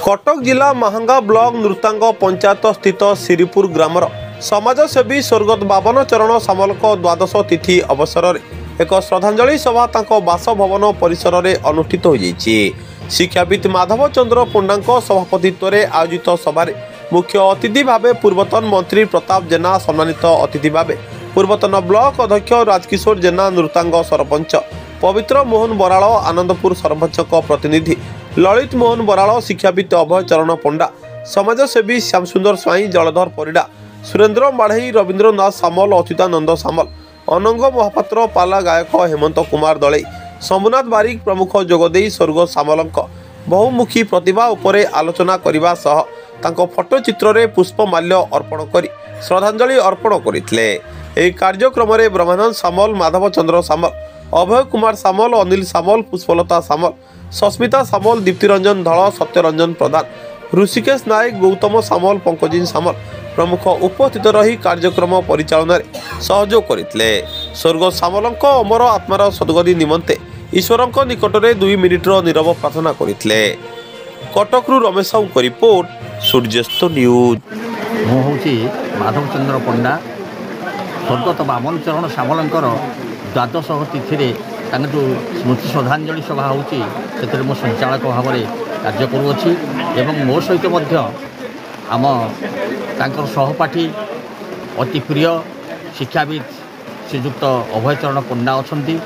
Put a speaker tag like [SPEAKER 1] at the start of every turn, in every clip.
[SPEAKER 1] कटक जिला महांगा ब्लॉक नृतांग पंचायत स्थित श्रीपुर ग्रामर समाजसेवी स्वर्गत बावन चरण सामल द्वादश तिथि अवसर में एक श्रद्धांजलि सभा तांको बासभवन परिसर में अनुष्ठित हो शिक्षाविद माधव चंद्र पंडा सभापतित्व में आयोजित सभार मुख्य अतिथि भाव पूर्वतन मंत्री प्रताप जेना सम्मानित अतिथि भाव पूर्वतन ब्लॉक अध्यक्ष राजकिशोर जेना नृतांग सरपंच पवित्र मोहन बराड़ आनंदपुर सरपंच प्रतिनिधि ललित मोहन बराड़ शिक्षाविद अभय चरण पंडा समाजसेवी श्यामसुंदर स्वाई जलधर परिडा सुरेन्द्र माढ़ई रवीन्द्रनाथ सामल अच्युतानंद सामल अनंग महापात्र पाला गायक हेमंत कुमार दलई शंभुनाथ बारिक प्रमुख जोगदे स्वर्ग सामलक बहुमुखी प्रतिभा उपरे आलोचना करने सह तांको फोटोचित्र रे पुष्पमाल्य अर्पण करी श्रद्धांजलि अर्पण करथिले। एही कार्यक्रम रे ब्रह्मानंद सामल माधव चंद्र सामल अभय कुमार सामल अनिल सामल पुष्पलता सामल सस्मिता सामल दीप्तिरंजन धल सत्यरंजन प्रधान ऋषिकेश नायक गौतम सामल पंकजिन सामल प्रमुख उपस्थित रही कार्यक्रम परिचालन सहयोग करथिले। स्वर्ग सामलक अमर आत्मार सद्गति निमंते ईश्वरक निकट में 2 मिनिटर नीरव प्रार्थना करथिले। कटकरू रमेश साहू रिपोर्ट सूर्यस्त न्यूज।
[SPEAKER 2] मु हूँ माधव चंद्र पंडा स्वर्गत बामन चरण सामलंकर द्वादश तिथि जो स्मृति श्रद्धांजलि सभा होची मो संचालक भाव में कार्य करुँची एवं मो सहित आम तांकर सहपाठी अति प्रिय शिक्षाविद श्रीजुक्त अभय चरण पंडा अच्छी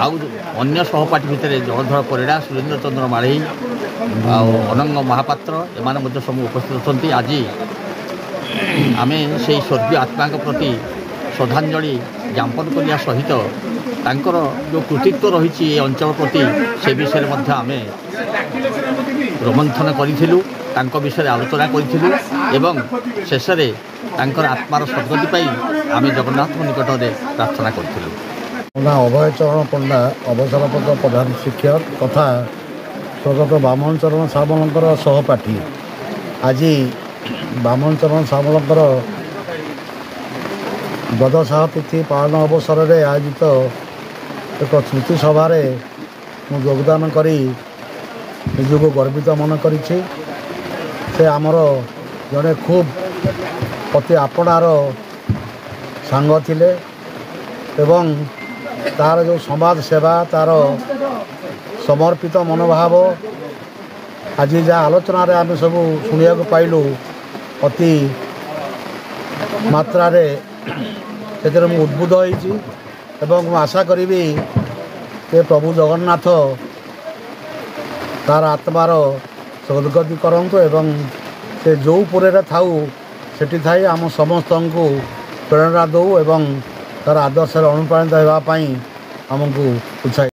[SPEAKER 2] आउ अन्य सहपाठी भितर जलधर परिडा सुरेन्द्र चंद्र माढ़ई अनंग महापात्र एमाने सब उपस्थित अच्छा। आज आम से स्वर्गीय आत्मा प्रति श्रद्धांजलि ज्ञापन करने सहित तांकर जो कृतित्व रही अंचल प्रति से विषय आम रोमंथन करूँ विषय आलोचना करूँ शेष में तांकर आत्मार सद्गति आम जगन्नाथ निकट में प्रार्थना करूँ।
[SPEAKER 3] अभय चरण पंडा अवसरप्राप्त प्रधान शिक्षक तथा स्वर्गत बामन चरण सामलंकर सहपाठी आज बामन चरण सामलंकर द्वादश तिथि पालन अवसर में आयोजित एक स्मृति सभार योगदान करी निजको गर्वित मन करी से आमर जड़े खूब अति आपणार सांग थिले एवं तार जो समाज सेवा तार समर्पित मनोभाव आज जहाँ आलोचना आम सब शुणा पाइलु अति मात्रा से उद्बुद्ध होती आशा करी कि प्रभु जगन्नाथ तार आत्मार सद्गति करंतु एवं से जो पुरे थाऊ सेठी थाई आम समस्त को प्रेरणा दौ एवं तार आदर्श अनुप्राणित होगापी आमको उत्साहित।